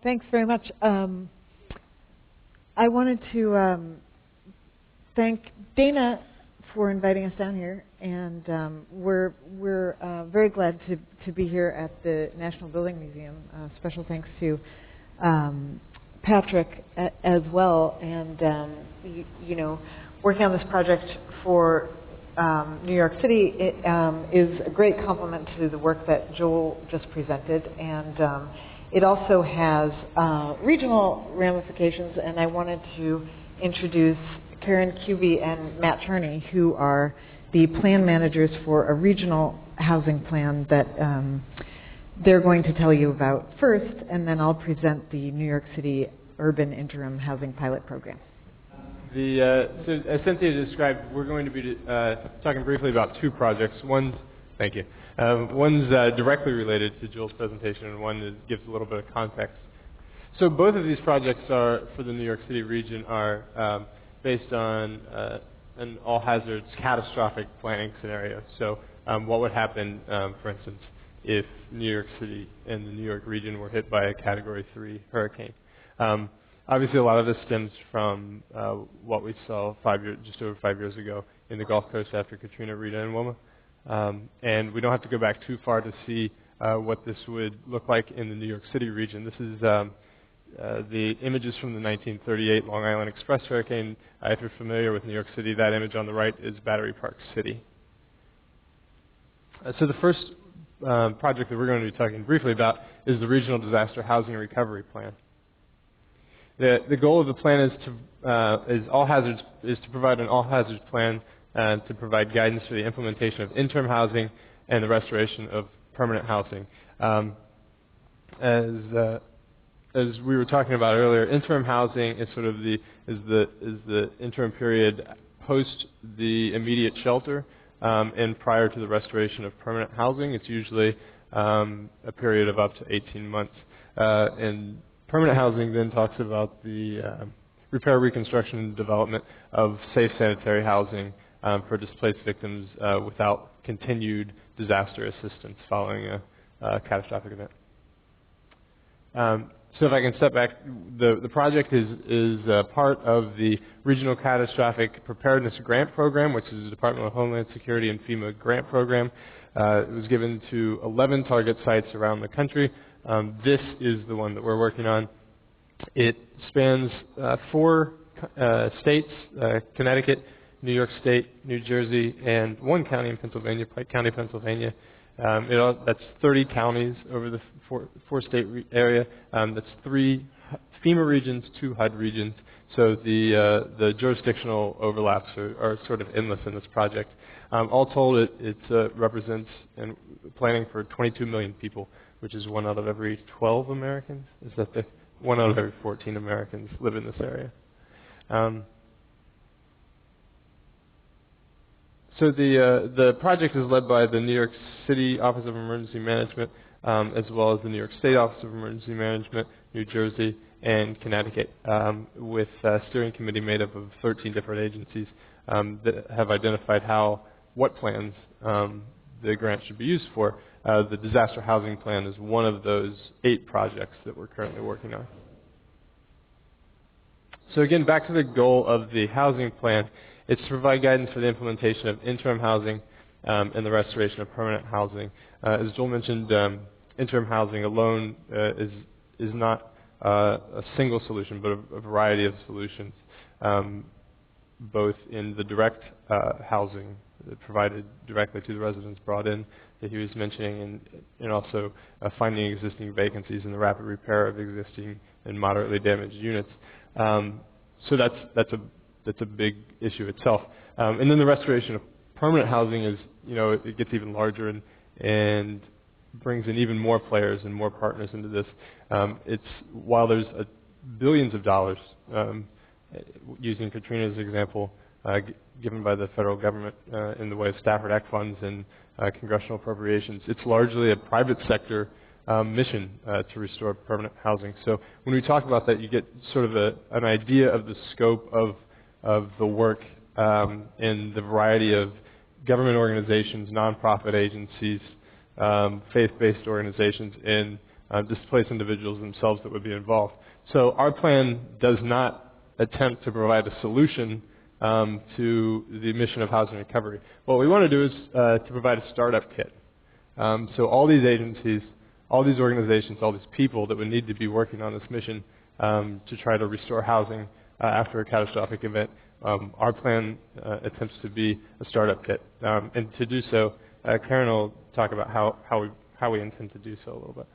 Thanks very much. I wanted to thank Dana for inviting us down here, and we're very glad to be here at the National Building Museum. Special thanks to Patrick as well, and you know, working on this project for New York City is a great complement to the work that Joel just presented, and it also has regional ramifications, and I wanted to introduce Karen Kuby and Matt Turney, who are the plan managers for a regional housing plan that they're going to tell you about first, and then I'll present the New York City Urban Interim Housing Pilot Program. So as Cynthia described, we're going to be talking briefly about two projects. One's directly related to Joel's presentation, and one that gives a little bit of context. So both of these projects are for the New York City region are based on an all-hazards catastrophic planning scenario. So what would happen, for instance, if New York City and the New York region were hit by a Category 3 hurricane? Obviously, a lot of this stems from what we saw just over 5 years ago in the Gulf Coast after Katrina, Rita, and Wilma. And we don't have to go back too far to see what this would look like in the New York City region. This is the images from the 1938 Long Island Express hurricane. If you're familiar with New York City, that image on the right is Battery Park City. So the first project that we're going to be talking briefly about is the Regional Disaster Housing Recovery Plan. The goal of the plan is to provide an all-hazards plan to provide guidance for the implementation of interim housing and the restoration of permanent housing. As we were talking about earlier, interim housing is sort of the interim period post the immediate shelter and prior to the restoration of permanent housing. It's usually a period of up to 18 months. And permanent housing then talks about the repair, reconstruction, and development of safe sanitary housing for displaced victims without continued disaster assistance following a catastrophic event. So if I can step back, the project is part of the Regional Catastrophic Preparedness Grant Program, which is the Department of Homeland Security and FEMA grant program. It was given to 11 target sites around the country. This is the one that we're working on. It spans 4 states, Connecticut, New York State, New Jersey, and 1 county in Pennsylvania, Pike County, Pennsylvania. That's 30 counties over the 4-state area. That's 3 FEMA regions, 2 HUD regions. So the jurisdictional overlaps are sort of endless in this project. All told, it represents planning for 22 million people, which is 1 out of every 12 Americans. Is that 1 out of every 14 Americans live in this area. So the project is led by the New York City Office of Emergency Management, as well as the New York State Office of Emergency Management, New Jersey, and Connecticut, with a steering committee made up of 13 different agencies that have identified what plans the grant should be used for. The disaster housing plan is one of those 8 projects that we're currently working on. So again, back to the goal of the housing plan. It's to provide guidance for the implementation of interim housing and the restoration of permanent housing. As Joel mentioned, interim housing alone is not a single solution, but a variety of solutions, both in the direct housing provided directly to the residents brought in that he was mentioning, and also finding existing vacancies and the rapid repair of existing and moderately damaged units. So that's a big issue itself. And then the restoration of permanent housing is, it gets even larger and brings in even more players and more partners into this. While there's billions of dollars, using Katrina's example, given by the federal government in the way of Stafford Act funds and congressional appropriations, it's largely a private sector mission to restore permanent housing. So when we talk about that, you get sort of an idea of the scope of the work and the variety of government organizations, nonprofit agencies, faith-based organizations, and displaced individuals themselves that would be involved. So our plan does not attempt to provide a solution to the mission of housing recovery. What we want to do is to provide a startup kit. So all these agencies, all these organizations, all these people that would need to be working on this mission to try to restore housing after a catastrophic event, our plan attempts to be a startup kit. And to do so, Karen will talk about how we intend to do so a little bit.